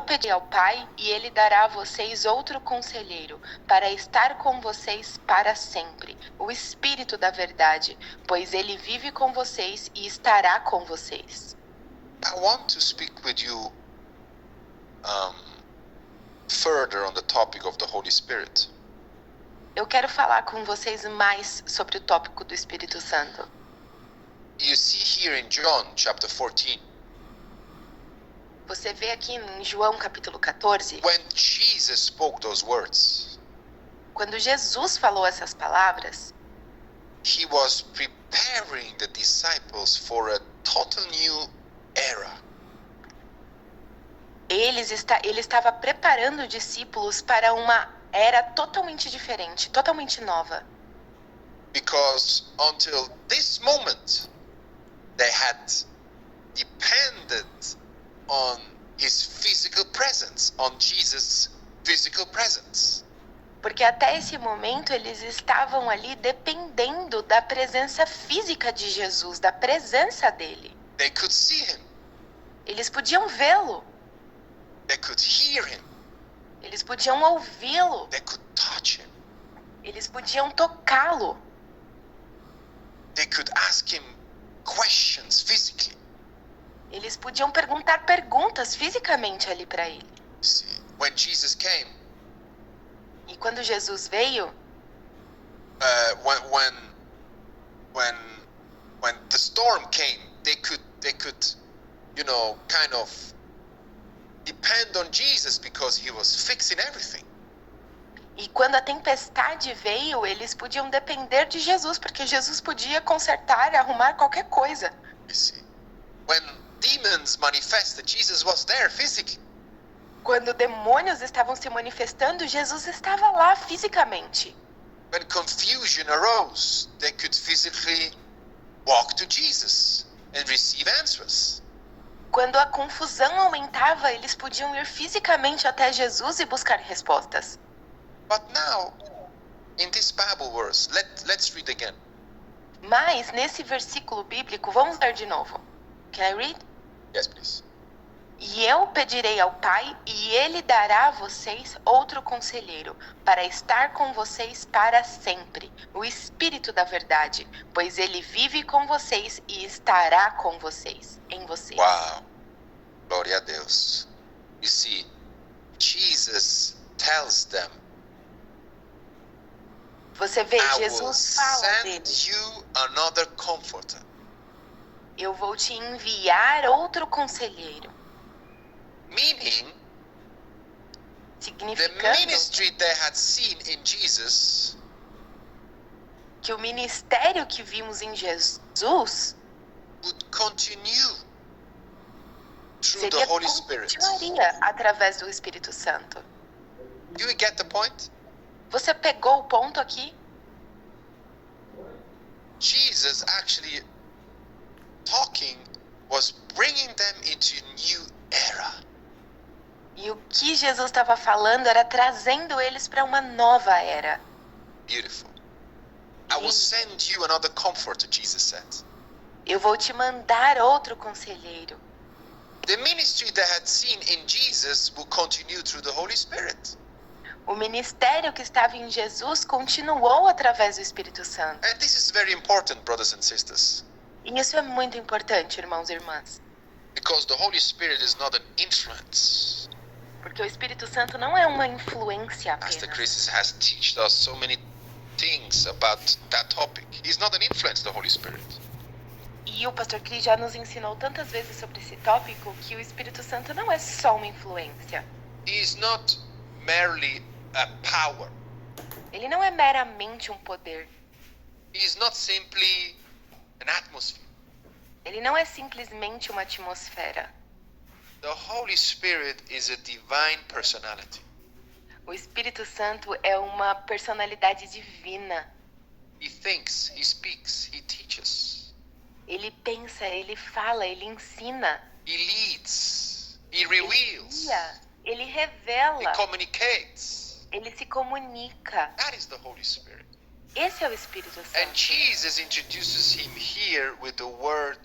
pedi ao Pai, e Ele dará a vocês outro conselheiro, para estar com vocês para sempre, o Espírito da verdade, pois Ele vive com vocês e estará com vocês. I want to speak with you further on the topic of the Holy Spirit. Eu quero falar com vocês mais sobre o tópico do Espírito Santo. You see here in John chapter 14, Você vê aqui em João capítulo 14, when Jesus spoke those words, quando Jesus falou essas palavras, he was preparing the disciples for a total new era. ele estava preparando os discípulos para uma era totalmente diferente, totalmente nova. Because until this moment, they had depended on his physical presence, on Jesus' physical presence. Porque até esse momento eles estavam ali dependendo da presença física de Jesus, da presença dele. They could see him, Eles podiam vê-lo, they could hear him, eles podiam ouvi-lo, they could touch him, eles podiam tocá-lo, they could ask him questions physically. eles podiam perguntar perguntas fisicamente ali para ele. See, when Jesus came, E quando Jesus veio, when the storm came, they could kind of depend on Jesus because he was fixing everything. e quando a tempestade veio, eles podiam depender de Jesus, porque Jesus podia consertar e arrumar qualquer coisa. You see, when demons manifested, Jesus was there physically. Quando demônios estavam se manifestando, Jesus estava lá fisicamente. When confusion arose, they could physically walk to Jesus and receive answers. Quando a confusão aumentava, eles podiam ir fisicamente até Jesus e buscar respostas. But now, in this Bible verse, let's read again. Mas, nesse versículo bíblico, vamos ler de novo. Can I read? Yes, please. E eu pedirei ao Pai, e Ele dará a vocês outro conselheiro, para estar com vocês para sempre, o Espírito da verdade, pois Ele vive com vocês e estará com vocês, em vocês. Wow. Glória a Deus. You see, Jesus tells them, Você vê, I will Jesus fala send deles. you another comforter. Eu vou te enviar outro conselheiro. Meaning, the Significando ministry they had seen in Jesus que o ministério que vimos em Jesus would continue through the seria Holy Spirit. continuaria através do Espírito Santo. Do you get the point? Você pegou o ponto aqui? Jesus actually talking was bringing them into a new era. E o que Jesus estava falando era trazendo eles para uma nova era. Beautiful. I will send you another comforter, Jesus said. Eu vou te mandar outro conselheiro. The ministry they had seen in Jesus will continue through the Holy Spirit. O ministério que estava em Jesus continuou através do Espírito Santo. And this is very important, brothers and sisters, E isso é muito importante, irmãos e irmãs. because the Holy Spirit is not an influence. Porque o Espírito Santo não é uma influência Pastor apenas. Chris has taught us so many things about that topic. He's not an influence, the Holy Spirit. E o pastor Cris já nos ensinou tantas vezes sobre esse tópico que o Espírito Santo não é só uma influência. He is not merely a power. Ele não é meramente um poder. He is not simply an atmosphere. Ele não é simplesmente uma atmosfera. The Holy Spirit is a divine personality. O Espírito Santo é uma personalidade divina. He thinks, he speaks, he teaches. Ele pensa, ele fala, ele ensina. He leads, he Ele reveals, guia, ele he revela, communicates. ele se comunica. That is the Holy Spirit. Esse é o Espírito And Santo. Jesus introduces him here with the word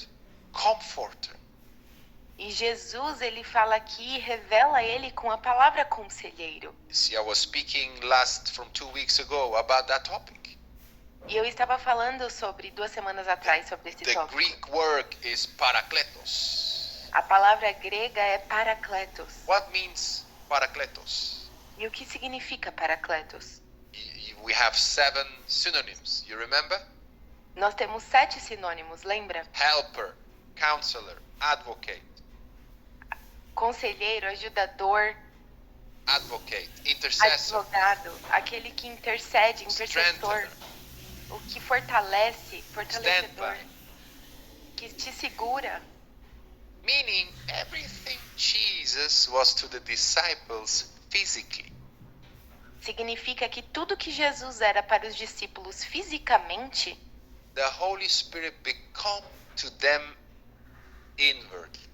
comforter. E Jesus, ele fala aqui, revela ele com a palavra conselheiro. You see, I was speaking from 2 weeks ago about that topic. E eu estava falando sobre 2 semanas atrás sobre esse The tópico. Greek word is parakletos. A palavra grega é parakletos. What means parakletos? E o que significa parakletos? We have 7 synonyms. You remember? Nós temos 7 sinônimos, lembra? Helper, counselor, advocate, Conselheiro, ajudador, intercessor, advogado, aquele que intercede, intercessor, strengthener, o que fortalecedor, standby. que te segura. Meaning everything Jesus was to the disciples physically. Significa que tudo que Jesus era para os discípulos fisicamente, The Holy Spirit become to them inwardly.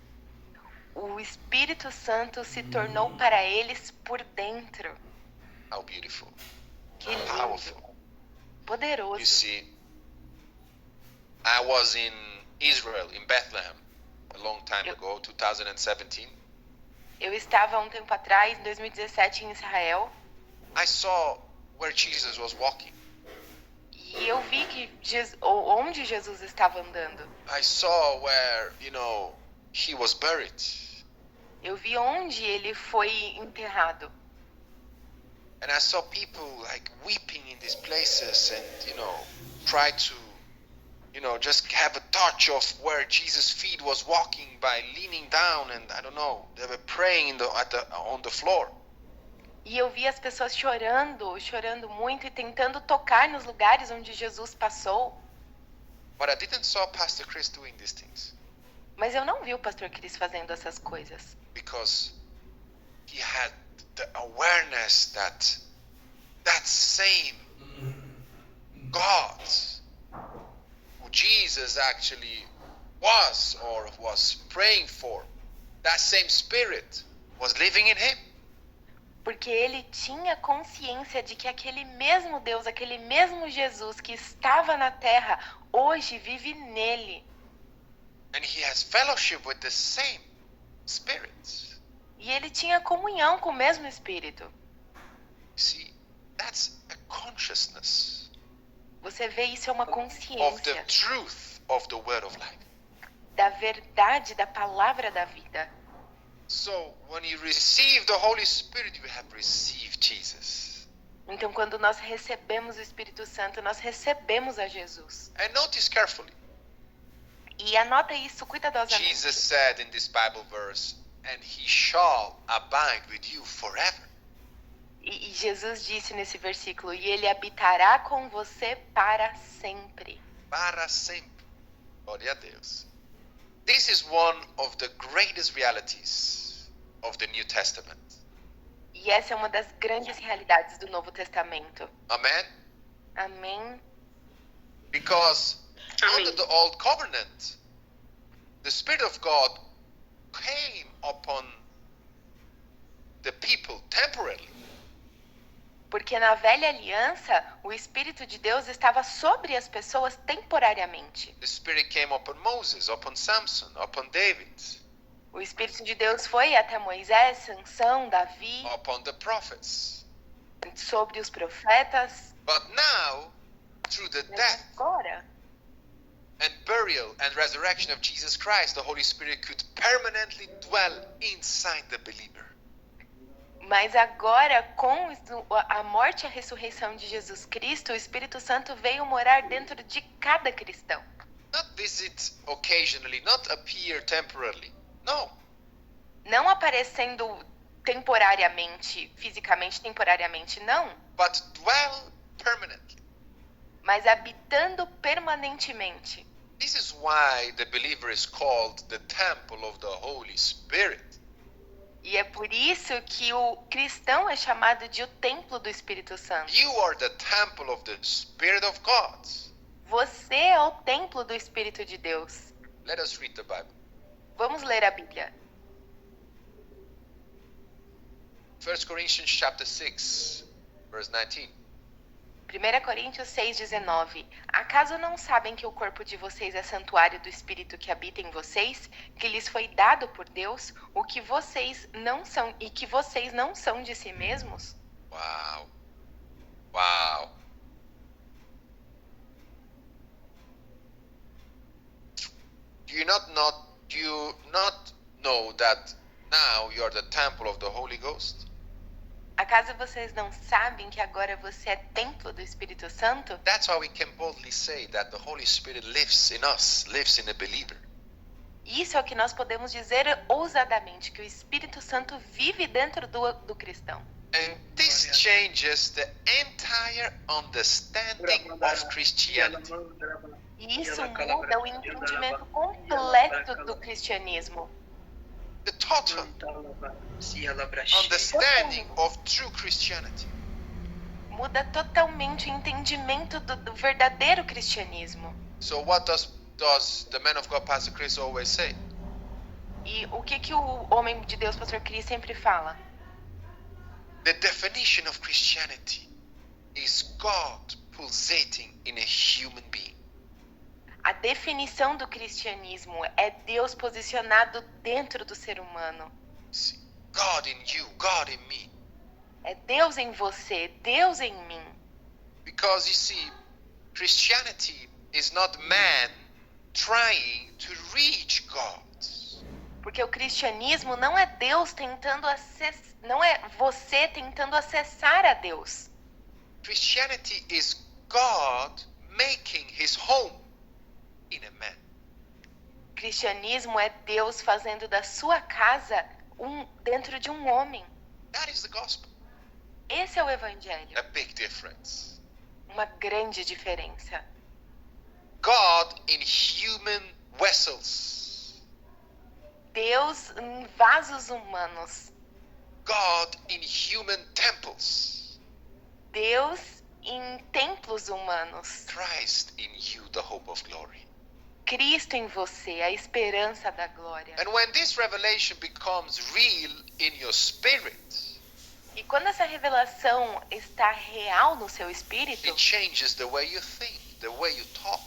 o Espírito Santo se tornou para eles por dentro. How beautiful. Que lindo, Powerful. You poderoso. see, I was in Israel, in Bethlehem, a long time ago, 2017. Eu estava há um tempo atrás, em 2017, em Israel, I saw where Jesus was walking. e eu vi que onde Jesus estava andando. I saw where, he was buried. Eu vi onde ele foi enterrado. And I saw people like weeping in these places and, try to, just have a touch of where Jesus' feet was walking by leaning down and I don't know, they were praying on the floor. E eu vi as pessoas chorando muito e tentando tocar nos lugares onde Jesus passou. But I didn't saw Pastor Chris doing these things Mas eu não vi o pastor Chris fazendo essas coisas. because he had the awareness that same God who Jesus actually was or was praying for, that same spirit was living in him. Porque ele tinha consciência de que aquele mesmo Deus, aquele mesmo Jesus que estava na terra, hoje vive nele. And he has fellowship with the same spirit. E ele tinha comunhão com o mesmo Espírito. You see, that's a consciousness Você vê, isso é uma of the consciência truth of the word of life. da verdade da palavra da vida. So when you receive the Holy Spirit, you have received Jesus. Então, quando nós recebemos o Espírito Santo, nós recebemos a Jesus. And notice carefully, E anota isso cuidadosamente. Jesus said in this Bible verse, and he shall abide with you forever. E Jesus disse nesse versículo, e ele habitará com você para sempre. Para sempre. Glória a Deus. This is one of the greatest realities of the New Testament. E essa é uma das grandes realidades do Novo Testamento. Amen? Amém? Because Amém. under the Old Covenant, the Spirit of God came upon the people temporarily. Porque na velha aliança, o Espírito de Deus estava sobre as pessoas temporariamente. The Spirit came upon Moses, upon Samson, upon David, O Espírito de Deus foi até Moisés, Sansão, Davi, upon the prophets. sobre os profetas. But now, through the Mas death agora, and burial and resurrection of Jesus Christ, the Holy Spirit could permanently dwell inside the believer. Mas agora, com a morte e a ressurreição de Jesus Cristo, o Espírito Santo veio morar dentro de cada cristão. Not visit occasionally, not appear temporarily. No. Não aparecendo temporariamente, fisicamente temporariamente, não. But dwell permanently. Mas habitando permanentemente. This is why the believer is called the temple of the Holy Spirit. E é por isso que o cristão é chamado de o templo do Espírito Santo. You are the temple of the Spirit of God. Você é o templo do Espírito de Deus. Let us read the Bible. Vamos ler a Bíblia. 1 Corinthians chapter 6, verse 19. 1 Coríntios 6,19. Acaso não sabem que o corpo de vocês é santuário do Espírito que habita em vocês, que lhes foi dado por Deus, o que vocês não são e que vocês não são de si mesmos? Wow. Wow. Do you not know that now you are the temple of the Holy Ghost? Acaso vocês não sabem que agora você é templo do Espírito Santo? That's why we can boldly say that the Holy Spirit lives in us, lives in a believer. Isso é o que nós podemos dizer ousadamente, que o Espírito Santo vive dentro do cristão. And this changes the entire understanding of Christianity. E isso muda o entendimento completo do cristianismo. The total understanding of true Christianity. Muda totalmente o entendimento do verdadeiro cristianismo. So what does the man of God, Pastor Chris, always say? E o que o homem de Deus, Pastor Chris, sempre fala? The definition of Christianity is God pulsating in a human being. A definição do cristianismo é Deus posicionado dentro do ser humano. See, God in you, God in me. É Deus em você, Deus em mim. Because you see, Christianity is not man trying to reach God. Porque o cristianismo não é Deus tentando não é você tentando acessar a Deus. Christianity is God making his home in a man. Cristianismo é Deus fazendo da sua casa dentro de um homem. That is the gospel. Esse é o evangelho. A big difference. Uma grande diferença. God in human vessels. Deus em vasos humanos. God in human temples. Deus em templos humanos. Christ in you, the hope of glory. Cristo em você, a esperança da glória. And when this revelation becomes real in your spirit, e quando essa revelação está real no seu espírito, it changes the way you think, the way you talk.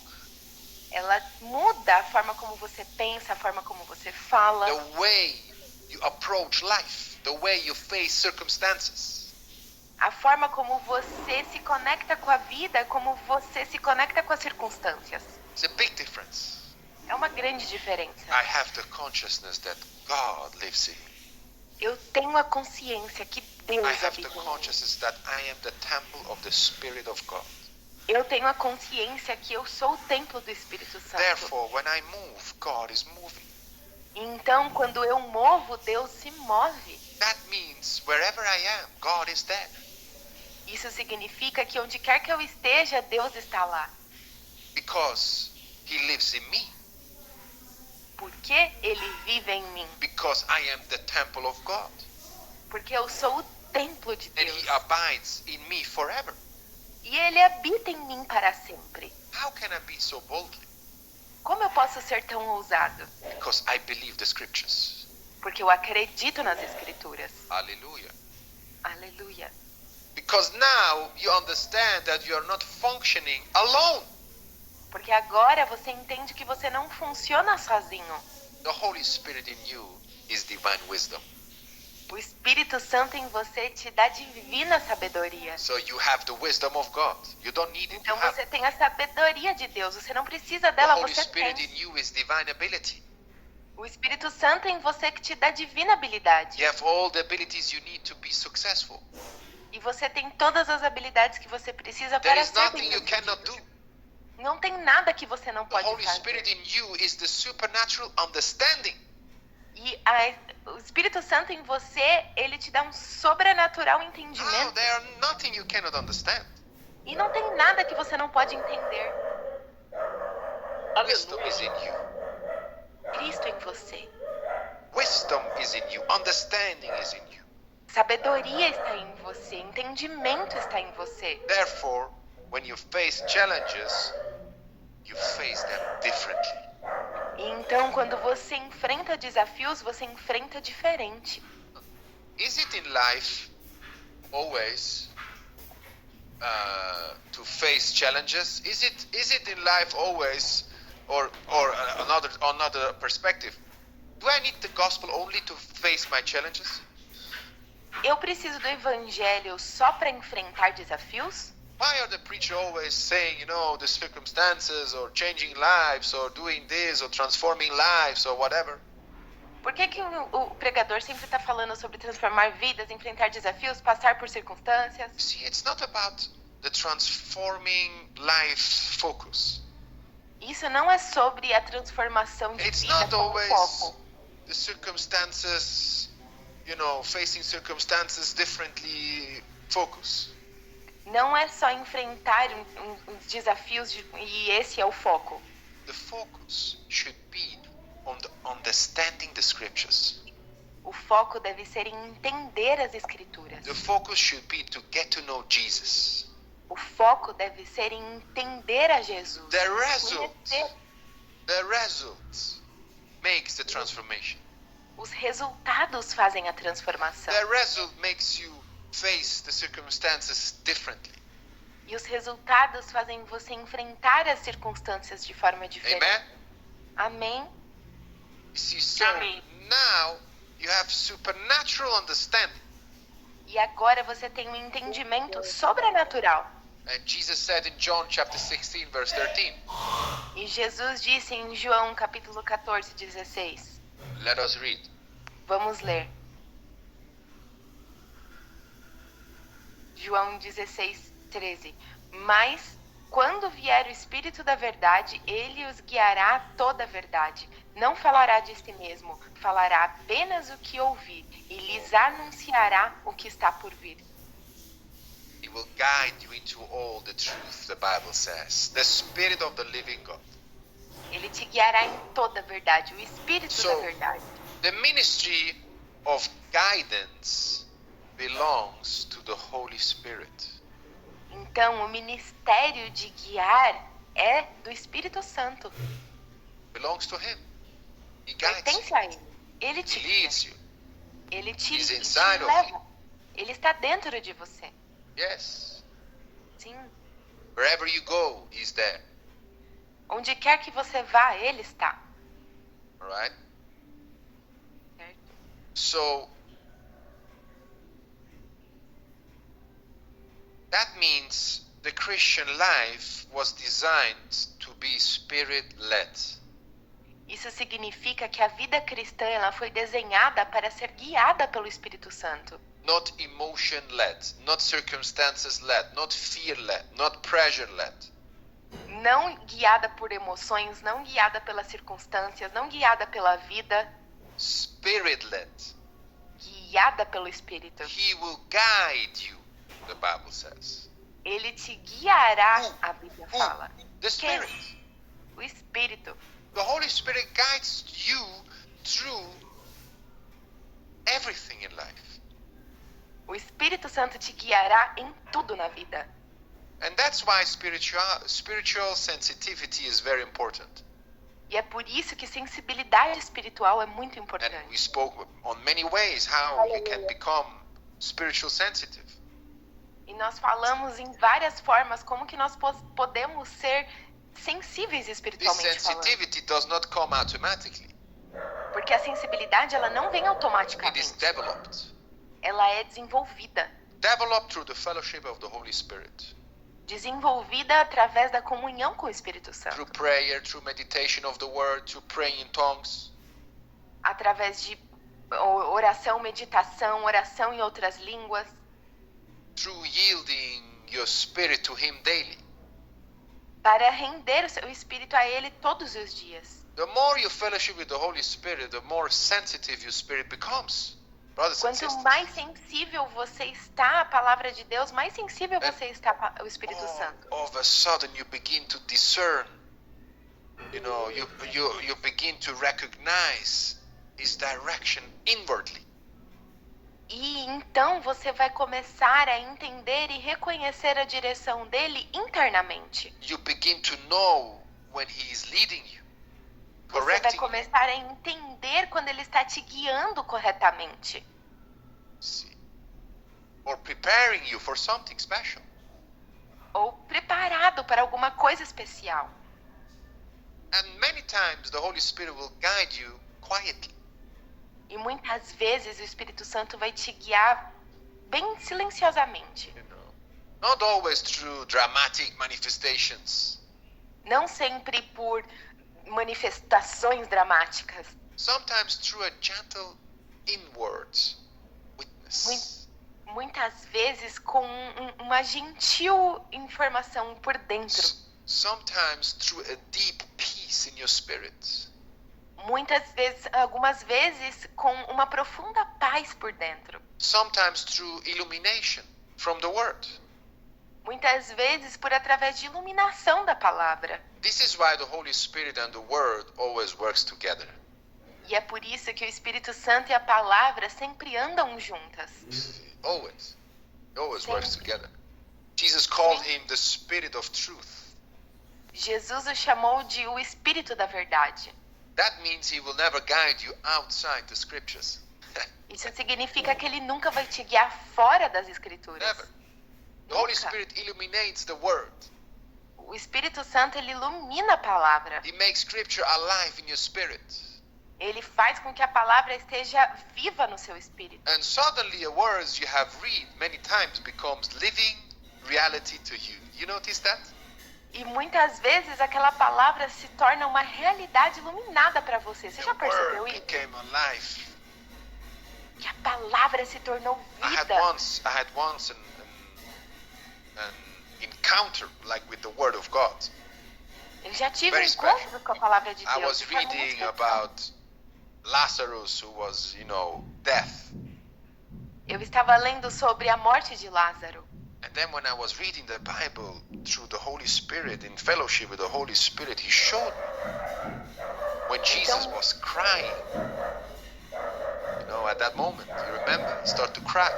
Ela muda a forma como você pensa, a forma como você fala. The way you approach life, the way you face circumstances. A forma como você se conecta com a vida, como você se conecta com as circunstâncias. It's a big difference. É uma grande diferença. I have the consciousness that God lives in me. Eu tenho a consciência que Deus I have habita the em mim. consciousness that I am the temple of the Spirit of God. Eu tenho a consciência que eu sou o templo do Espírito Santo. Therefore, when I move, God is moving. Então, quando eu movo, Deus se move. That means wherever I am, God is there. Isso significa que onde quer que eu esteja, Deus está lá. Because He lives in me. Porque Ele vive em mim. Because I am the temple of God. Porque eu sou o templo de And Deus. He abides in me forever. E Ele habita em mim para sempre. How can I be so boldly? Como eu posso ser tão ousado? Because I believe the scriptures. Porque eu acredito nas Escrituras. Hallelujah. Aleluia. Because now you understand that you are not functioning alone. Porque agora você entende que você não funciona sozinho. The Holy Spirit in you is divine wisdom. O Espírito Santo em você te dá divina sabedoria. So you have the wisdom of God. You don't need it. You Então have você tem a sabedoria de Deus. Você não precisa the dela, Holy você Spirit tem. in you is divine ability. O Espírito Santo em você que te dá divina habilidade. You have all the abilities you need to be successful. E você tem todas as habilidades que você precisa There para is ser nothing you bem-sucedido. cannot do. Não tem nada que você não The pode Holy fazer. Spirit in you is the supernatural understanding. E o Espírito Santo em você, ele te dá um sobrenatural How entendimento. there are nothing you cannot understand. E não tem nada que você não pode entender. Wisdom is in you. Cristo em você. Wisdom is in you. Understanding is in you. Sabedoria está em você. Entendimento está em você. Therefore, when you face challenges, you face them differently. E então, quando você enfrenta desafios, você enfrenta diferente. Is it in life always to face challenges? Is it in life always, or another perspective? Do I need the gospel only to face my challenges? Eu preciso do evangelho só para enfrentar desafios? Why are the preacher always saying, the circumstances or changing lives or doing this or transforming lives or whatever? Por que o pregador sempre está falando sobre transformar vidas, enfrentar desafios, passar por circunstâncias? See, it's not about the transforming life focus. Isso não é sobre a transformação de It's vida not como always foco. the circumstances, facing circumstances differently focus. Não é só enfrentar os desafios e esse é o foco. The focus should be on understanding the scriptures. O foco deve ser em entender as escrituras. The focus should be to get to know Jesus. O foco deve ser em entender a Jesus. The result Conhecer. makes the transformation. Os resultados fazem a transformação. The result makes you face the circumstances differently. E os resultados fazem você enfrentar as circunstâncias de forma diferente. Amen? Amém? You see, so Amém. now you have supernatural understanding. E agora você tem um entendimento sobrenatural. And Jesus said in John chapter 16 verse 13. E Jesus disse em João capítulo 14, 16. Let us read. Vamos ler. João 16, 13. Mas, quando vier o Espírito da verdade, ele os guiará a toda a verdade. Não falará de si mesmo, falará apenas o que ouvir e lhes anunciará o que está por vir. He will guide you into all the truth, the Bible says. The Spirit of the living God. Ele te guiará em toda a verdade, o Espírito da verdade. The ministry of guidance belongs to the Holy Spirit. Então, o ministério de guiar é do Espírito Santo. Belongs to Him. He guides Pertence you. a Ele. Ele te He guia. leads you. Ele te He's inside of leva. Ele está dentro de você. Yes. Sim. Wherever you go, He's there. Onde quer que você vá, Ele está. Alright? Certo? So, that means the Christian life was designed to be Spirit-led. Isso significa que a vida cristã ela foi desenhada para ser guiada pelo Espírito Santo. Not emotion-led, not circumstances-led, not fear-led, not pressure-led. Não guiada por emoções, não guiada pelas circunstâncias, não guiada pela vida, Spirit-led. guiada pelo Espírito. He will guide you, the Bible says. Ele te guiará, a Bíblia fala. The Spirit. O Espírito. The Holy Spirit guides you through everything in life. O Espírito Santo te guiará em tudo na vida. And that's why spiritual sensitivity is very important. E é por isso que sensibilidade espiritual é muito And importante. we spoke on many ways how you can become spiritual sensitive. E nós falamos em várias formas como que nós podemos ser sensíveis This espiritualmente falando. sensitivity does not come automatically. Porque a sensibilidade ela não vem It is automaticamente. developed. Ela é desenvolvida. Developed through the fellowship of the Holy Spirit. Desenvolvida através da comunhão com o Espírito Santo. Through prayer, through meditation of the word, through praying in tongues. Através de oração, meditação, oração em outras línguas. Through yielding your spirit to Him daily. Para render o seu espírito a Ele todos os dias. The more you fellowship with the Holy Spirit, the more sensitive your spirit becomes. Brothers and Quanto sisters. mais sensível você está à palavra de Deus, mais sensível você está ao Espírito Santo. All of a sudden you begin to discern. You begin to recognize His direction inwardly. E então você vai começar a entender e reconhecer a direção dele internamente. You begin to know when He is leading you, Você vai correcting you. começar a entender quando ele está te guiando corretamente. See. Or preparing you for something special. ou preparado para alguma coisa especial. And many times the Holy Spirit will guide you quietly. E muitas vezes o Espírito Santo vai te guiar bem silenciosamente. You know, not always through dramatic manifestations. Não sempre por manifestações dramáticas. Sometimes through a gentle inward witness. Muitas vezes com uma gentil informação por dentro. Sometimes through a deep peace in your spirit. Algumas vezes com uma profunda paz por dentro. Sometimes through illumination from the Word. Muitas vezes por através de iluminação da palavra. This is why the Holy Spirit and the Word always works together. E é por isso que o Espírito Santo e a palavra sempre andam juntas. Always works together. Jesus called him the Spirit of Truth. Jesus o chamou de o Espírito da Verdade. That means he will never guide you outside the scriptures. Isso significa que ele nunca vai te guiar fora das Escrituras. Never. The Holy Spirit illuminates the Word. O Espírito Santo, ele ilumina a palavra. He makes scripture alive in your spirit. Ele faz com que a palavra esteja viva no seu espírito. And suddenly a words you have read many times becomes living reality to you. You notice that? E muitas vezes aquela palavra se torna uma realidade iluminada para você. Você já percebeu isso? Became alive. Que a palavra se tornou I had vida. once an encounter like with the Word of God. Eu já tive Very encontro com a palavra de Deus. I was Isso foi muito reading especial. about Lazarus, who was, death. Eu estava lendo sobre a morte de Lázaro. And then when I was reading the Bible through the Holy Spirit, in fellowship with the Holy Spirit, He showed me when Jesus was crying. At that moment, you remember, He started to cry.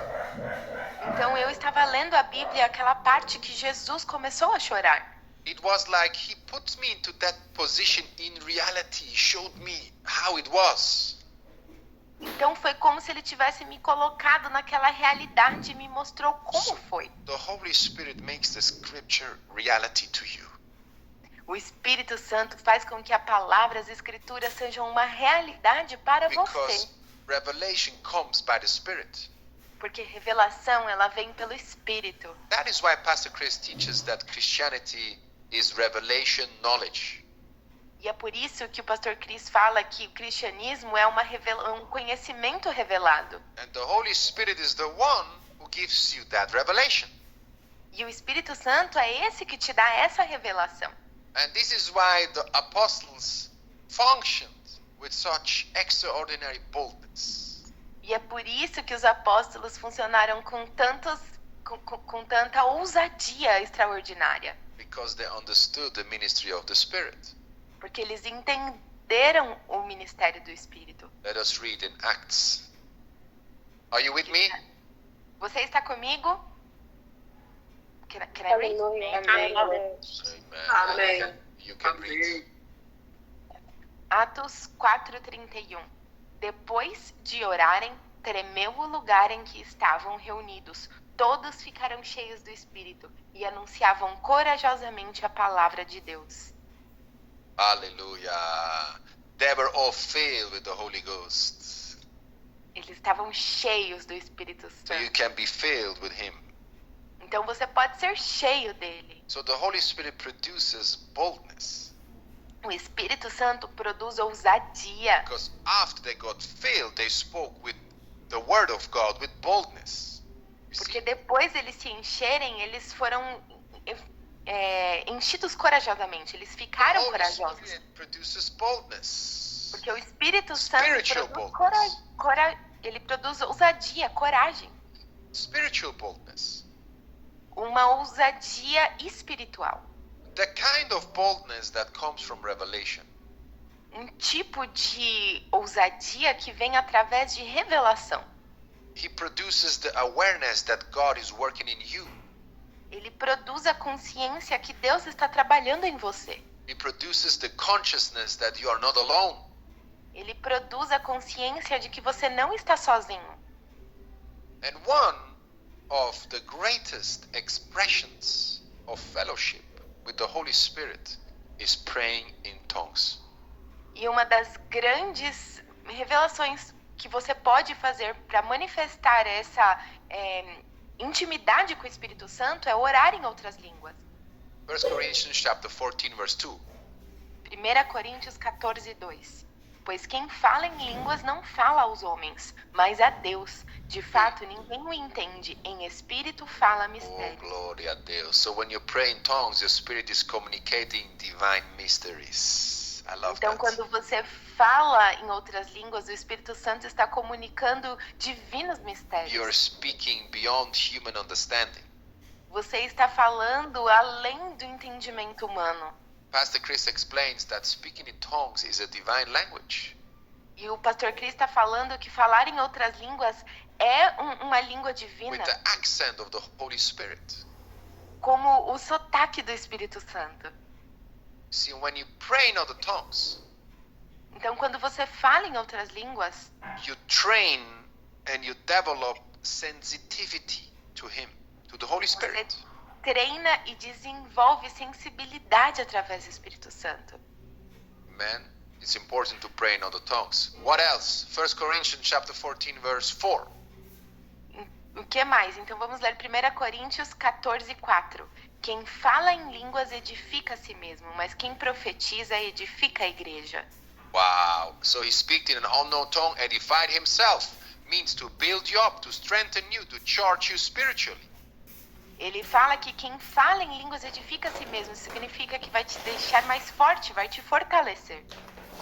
Então eu estava lendo a Bíblia, aquela parte que Jesus começou a chorar. It was like He put me into that position in reality. He showed me how it was. Então foi como se ele tivesse me colocado naquela realidade e me mostrou como foi. The Holy Spirit makes the scripture reality to you. O Espírito Santo faz com que a palavra, as escrituras sejam uma realidade para Because você. revelation comes by the Spirit. Porque revelação, ela vem pelo Espírito. That is why Pastor Chris teaches that Christianity is revelation knowledge. E é por isso que o pastor Chris fala que o cristianismo é um conhecimento revelado. And the Holy Spirit is the one who gives you that revelation. E o Espírito Santo é esse que te dá essa revelação. And this is why the apostles functioned with such extraordinary boldness. E é por isso que os apóstolos funcionaram com tanta ousadia extraordinária. Because they understood the ministry of the Spirit. Porque eles entenderam o ministério do Espírito. Let us read in Acts. Are you with me? Você está comigo? Can I read? Amen. Amém. You can read. Atos 4:31. Depois de orarem, tremeu o lugar em que estavam reunidos. Todos ficaram cheios do Espírito e anunciavam corajosamente a palavra de Deus. Hallelujah. They were all filled with the Holy Ghost. Eles estavam cheios do Espírito So you Santo. can be filled with Him. Então você pode ser cheio dele. So the Holy Spirit produces boldness. O Espírito Santo produz ousadia. Because after they got filled, they spoke with the Word of God with boldness. You Porque see? depois eles se encherem, eles foram enchidos corajosamente. Eles The ficaram Holy corajosos. Spirit produces boldness. Porque o Espírito Santo Spiritual produz ele produz ousadia, coragem. Spiritual boldness. Uma ousadia espiritual. The kind of boldness that comes from revelation. Um tipo de ousadia que vem através de revelação. He produces the awareness that God is working in you. Ele produz a consciência que Deus está trabalhando em você. He produces the consciousness that you are not alone. Ele produz a consciência de que você não está sozinho. And one of the greatest expressions of fellowship with the Holy Spirit is praying in tongues. E uma das grandes revelações que você pode fazer para manifestar essa intimidade com o Espírito Santo é orar em outras línguas. 1 Corinthians chapter 14 verse 2. 1 Coríntios 14, 2. Pois quem fala em línguas não fala aos homens, mas a Deus. De fato, ninguém o entende. Em espírito fala Oh, mistérios. glory a Deus. So when you pray in tongues, your spirit is communicating divine mysteries. I love Então, that. quando você fala em outras línguas, o Espírito Santo está comunicando divinos You're mistérios. speaking beyond human understanding. Você está falando além do entendimento humano. Pastor Chris explains that speaking in tongues is a divine language. E o pastor Chris está falando que falar em outras línguas é uma língua With divina, the accent of the Holy Spirit. como o sotaque do Espírito Santo. See, when you pray in other tongues, Então, quando você fala em outras línguas, you train and you develop sensitivity to Him, to the Holy Spirit. treina e desenvolve sensibilidade através do Espírito Santo. Man, it's important to pray in other tongues. What else? 1 Corinthians chapter 14 verse 4. O que mais? Então vamos ler 1 Coríntios 14, 4. Quem fala em línguas edifica a si mesmo, mas quem profetiza edifica a igreja. Wow. So he speaks in an unknown tongue, edified himself. Means to build you up, to strengthen you, to charge you spiritually. Ele fala que quem fala em línguas edifica a si mesmo, significa que vai te deixar mais forte, vai te fortalecer.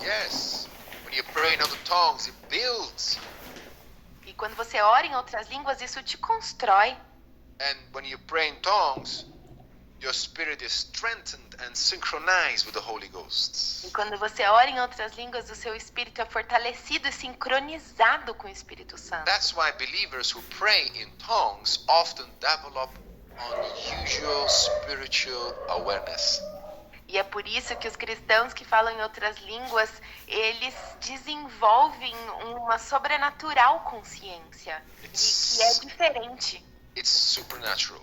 Yes. When you pray in other tongues, it builds. E quando você ora em outras línguas, isso te constrói. And when you pray in tongues, your spirit is strengthened and synchronized with the Holy Ghost. E quando você ora em outras línguas, o seu espírito é fortalecido e sincronizado com o Espírito Santo. That's why believers who pray in tongues often develop unusual spiritual awareness. E é por isso que os cristãos que falam em outras línguas, eles desenvolvem uma sobrenatural consciência, que é diferente. It's supernatural.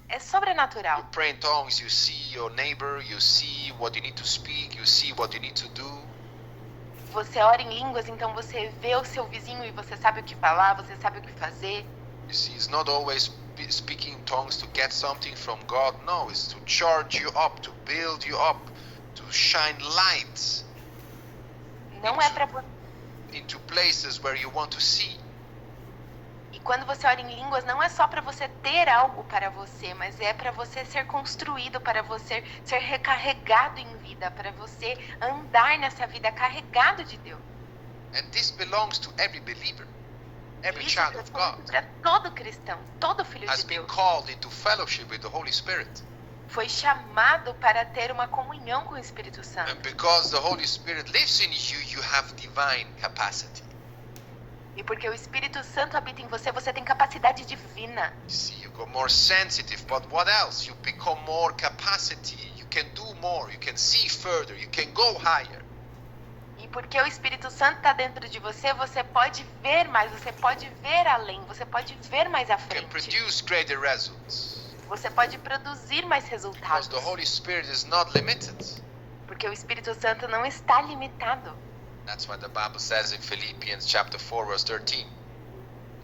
É sobrenatural. You pray in tongues, you see your neighbor, you see what you need to speak, you see what you need to do. Você ora em línguas, então você vê o seu vizinho e você sabe o que falar, você sabe o que fazer. You see, it's not always speaking in tongues to get something from God. No, it's to charge you up, to build you up, to shine light Não é para into places where you want to see. E quando você ora em línguas, não é só para você ter algo para você, mas é para você ser construído, para você ser recarregado em vida, para você andar nessa vida carregado de Deus. And this belongs to every believer, every Isso child of God. para todo cristão, todo filho Has de been Deus. called into fellowship with the Holy Spirit. Foi chamado para ter uma comunhão com o Espírito Santo. And because the Holy Spirit lives in you, you have divine capacity. E porque o Espírito Santo habita em você, você tem capacidade divina. You see, you got more sensitive, but what else? You become more capacity. You can do more. You can see further. You can go higher. E porque o Espírito Santo está dentro de você, você pode ver mais, você pode ver além, você pode ver mais à You can frente. produce greater results. Você pode produzir mais Because resultados. the Holy Spirit is not limited. Porque o Espírito Santo não está limitado. That's why the Bible says in Philippians chapter 4 verse 13.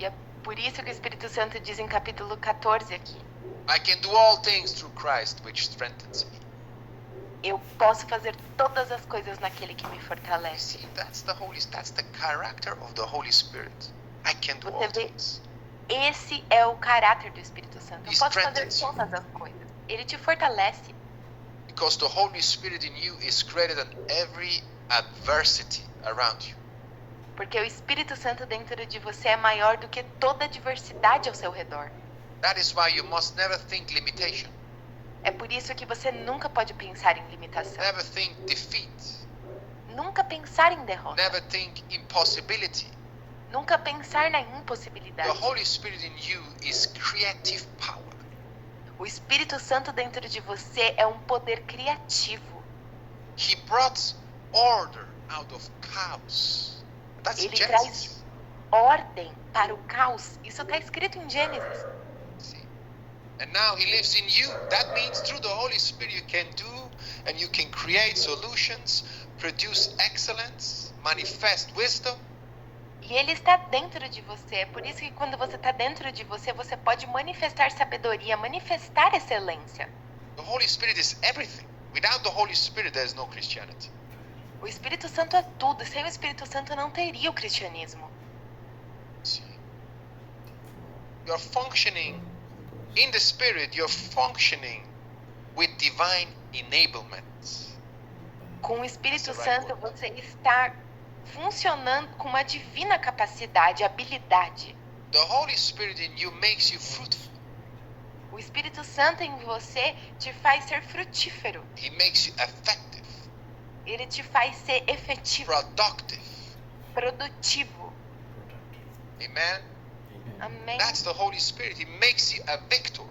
E é por isso que o Espírito Santo diz em capítulo 14 aqui. I can do all things through Christ which strengthens me. Eu posso fazer todas as coisas naquele que me You fortalece. see, that's the character of the Holy Spirit. I can do all Você vê? things. Esse é o caráter do Espírito Santo. Eu He posso fazer strengthens you. todas as coisas. Ele te fortalece. Because the Holy Spirit in you is greater than every adversity around you. Porque o Espírito Santo dentro de você é maior do que toda a diversidade ao seu redor. That is why you must never think limitation. É por isso que você nunca pode pensar em limitação. Never think defeat. Nunca pensar em derrota. Never think impossibility. Nunca pensar na The impossibilidade. Holy Spirit in you is creative power. O Espírito Santo dentro de você é um poder criativo. He brought order out of chaos. That's Ele Genesis. traz ordem para o caos. Isso está escrito em Gênesis. See? And now he lives in you. That means through the Holy Spirit you can do and you can create solutions, produce excellence, manifest wisdom. E ele está dentro de você. É por isso que quando você está dentro de você, você pode manifestar sabedoria, manifestar excelência. The Holy Spirit is everything. Without the Holy Spirit there is no Christianity. O Espírito Santo é tudo. Sem o Espírito Santo não teria o cristianismo. See? You're functioning in the Spirit, you're functioning with divine enablement. Com o Espírito That's the right Santo, word. você está funcionando com uma divina capacidade, habilidade. The Holy Spirit in you makes you fruitful. O Espírito Santo em você te faz ser frutífero. He makes you effective, Ele te faz ser efetivo, productive. produtivo. Amen? Amém? That's the Holy Spirit. He makes you a victor.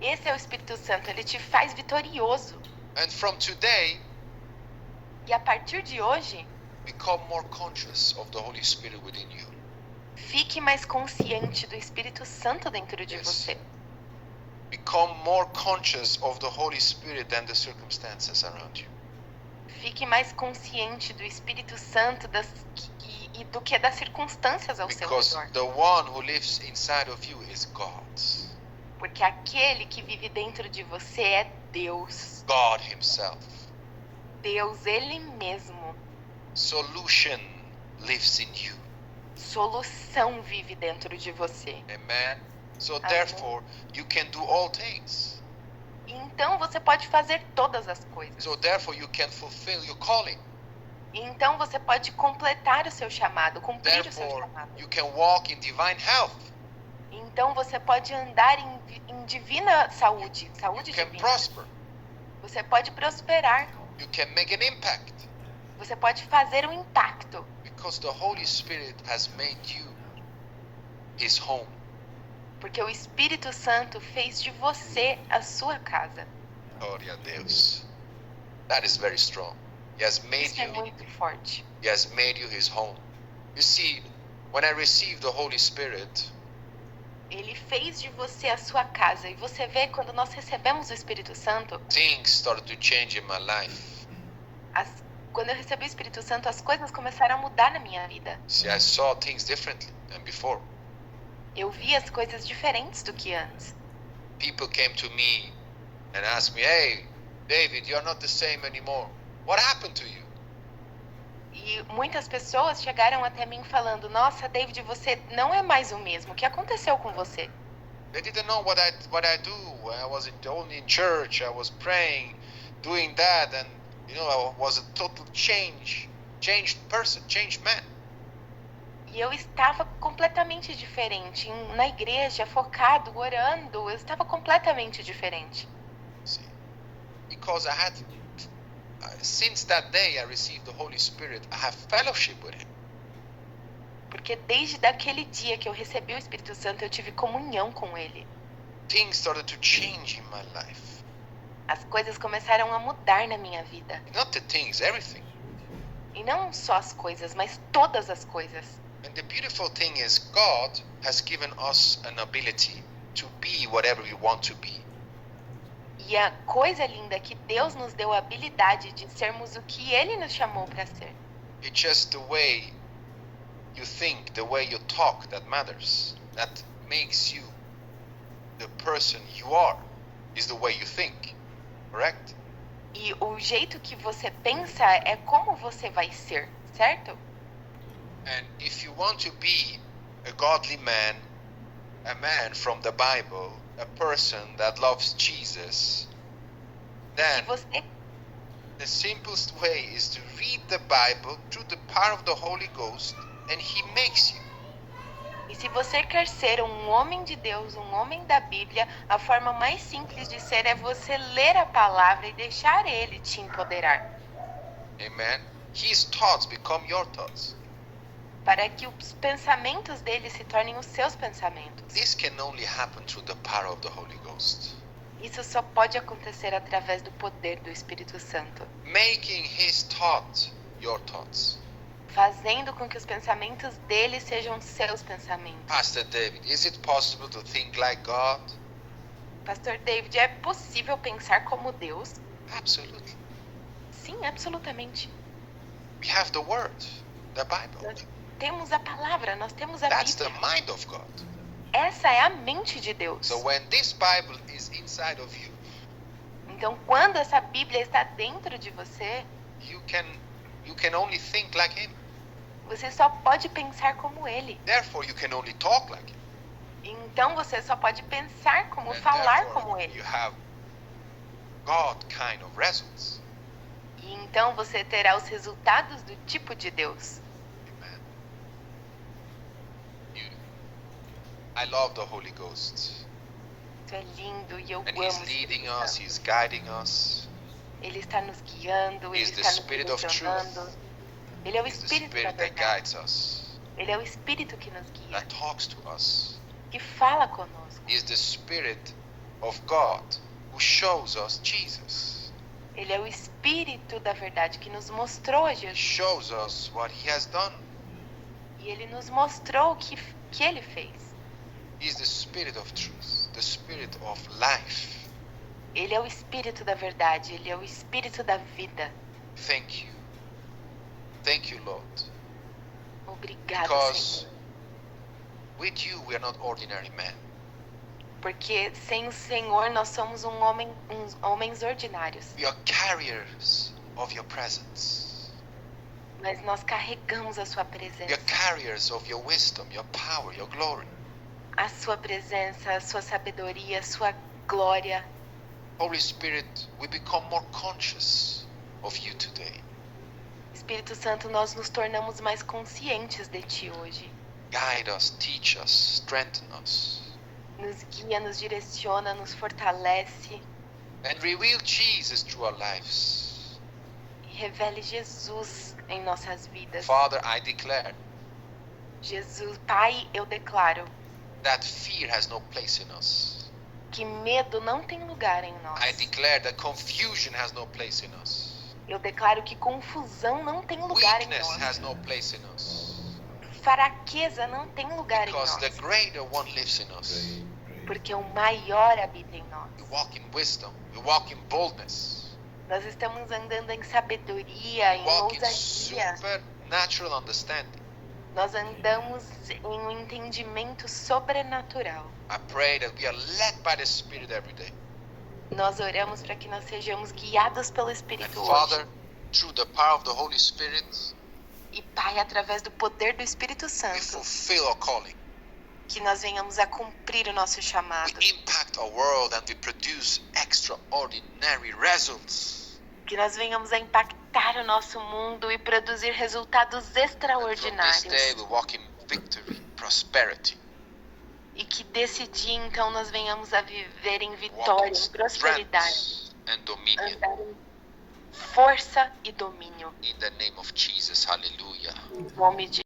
Esse é o Espírito Santo. Ele te faz vitorioso. And from today, E a partir de hoje, become more conscious of the Holy Spirit within you. fique mais consciente do Espírito Santo dentro de Yes. você. Become more conscious of the Holy Spirit than the circumstances around you. Fique mais consciente do Espírito Santo e do que das circunstâncias ao seu Because redor. the one who lives inside of you is God. Porque aquele que vive dentro de você é Deus. God Himself. Deus, Ele mesmo. Solution lives in you. Solução vive dentro de você. Amen. So Amen. therefore, you can do all things. Então você pode fazer todas as coisas. So therefore, you can fulfill your calling. Então você pode completar o seu chamado, cumprir o seu Therefore, chamado. you can walk in divine health. Então você pode andar em divina saúde, saúde You can divina. prosper. Você pode prosperar. You can make an impact. Você pode fazer um impacto. Because the Holy Spirit has made you His home. Porque o Espírito Santo fez de você a sua casa. Glória a Deus. That is very strong. He has made Isso é you. muito forte. He has made you His home. You see, when I received the Holy Spirit, Ele fez de você a sua casa. E você vê, quando nós recebemos o Espírito Santo, things started to change in my life. quando eu recebi o Espírito Santo, as coisas começaram a mudar na minha vida. See, I saw things differently than before. Eu vi as coisas diferentes do que antes. People came to me and asked me, "Hey, David, you're not the same anymore. What happened to you?" E muitas pessoas chegaram até mim falando: Nossa, David, você não é mais o mesmo. O que aconteceu com você? They didn't know what I do. I was only in church. I was praying, doing that, and I was a total changed person, changed man. E eu estava completamente diferente. Na igreja, focado, orando. Eu estava completamente diferente. See, because I had, since that day, I received the Holy Spirit. I have fellowship with Him. Porque desde daquele dia que eu recebi o Espírito Santo, eu tive comunhão com Ele. Things started to change in my life. As coisas começaram a mudar na minha vida. Not the things, everything. E não só as coisas, mas todas as coisas. And the beautiful thing is, God has given us an ability to be whatever we want to be. E a coisa linda é que Deus nos deu a habilidade de sermos o que Ele nos chamou para ser. It's just the way you think, the way you talk that matters. That makes you the person you are, is the way you think. Correct? E o jeito que você pensa é como você vai ser, certo? And if you want to be a godly man, a man from the Bible, a person that loves Jesus, Se then você, the simplest way is to read the Bible through the power of the Holy Ghost, and He makes you. e se você quer ser um homem de Deus, um homem da Bíblia, a forma mais simples de ser é você ler a palavra e deixar Ele te empoderar. Amen. His thoughts become your thoughts. Para que os pensamentos dele se tornem os seus pensamentos. This can only happen through the power of the Holy Ghost. Isso só pode acontecer através do poder do Espírito Santo. Making His thoughts your thoughts. Fazendo com que os pensamentos dele sejam seus pensamentos. Pastor David, is it possible to think like God? Pastor David, é possível pensar como Deus? Absolutely. Sim, absolutamente. We have the Word, the Bible. Nós temos a palavra, nós temos a That's the Bíblia. mind of God. Essa é a mente de Deus. So when this Bible is inside of you, Então, quando essa Bíblia está dentro de você, you can only think like Him. você só pode pensar como Ele. Therefore, you can only talk like Him. Então, você só pode pensar como, And falar therefore, como Ele. you have God kind of results. E então você terá os resultados do tipo de Deus. Amen. I love the Holy Ghost. Isso é lindo e eu And amo. He's o leading Espírito us, Santo. He's guiding us. Ele está nos guiando, Ele He's the está nos Spirit of direcionando. truth. Ele é o He's the Espírito da Spirit that verdade. guides us, Ele é o Espírito que nos guia, that talks to us. que fala conosco. He's the Spirit of God who shows us Jesus. Ele é o Espírito da verdade que nos mostrou a He Jesus. shows us what He has done. E Ele nos mostrou o que Ele fez. He's the Spirit of truth, the Spirit of life. Ele é o Espírito da verdade. Ele é o Espírito da vida. Thank you. Thank you, Lord. Obrigado, Because Senhor. with you we are not ordinary men. Porque sem o Senhor nós somos uns homens ordinários. We are carriers of your presence. Mas nós carregamos a sua We presença. are carriers of your wisdom, your power, your glory. A sua presença, a sua sabedoria, a sua glória. Holy Spirit, we become more conscious of you today. Espírito Santo, nós nos tornamos mais conscientes de Ti hoje. Guide us, teach us, strengthen us, Nos guia, nos direciona, nos fortalece and reveal Jesus through our lives. e revele Jesus em nossas vidas. Father, I declare Jesus, Pai, eu declaro that fear has no place in us. que medo não tem lugar em nós. I declare that confusion has no place in us. Eu declaro que confusão não tem lugar em Weakness nós. has no place in us. Fraqueza não tem lugar em Because the nós. greater one lives in us. Porque o maior habita em nós. We walk in wisdom, we walk in boldness, Nós estamos andando em sabedoria, em walk in ousadia. supernatural understanding. Nós andamos em um entendimento sobrenatural. I pray that we are led by the Spirit every day. Nós oramos para que nós sejamos guiados pelo And Espírito hoje. Father, through the power of the Holy Spirit, E Pai, através do poder do Espírito we Santo, fulfill our calling. que nós venhamos a cumprir o nosso chamado. We impact our world and we produce extraordinary results. Que nós venhamos a impactar o nosso mundo e produzir resultados And from this extraordinários. day we walk in victory, prosperity, E que desse dia, então, nós venhamos a viver em walk vitória, in em prosperidade. strength and dominion. Andar em força e domínio. In the name of Jesus, hallelujah. Em nome de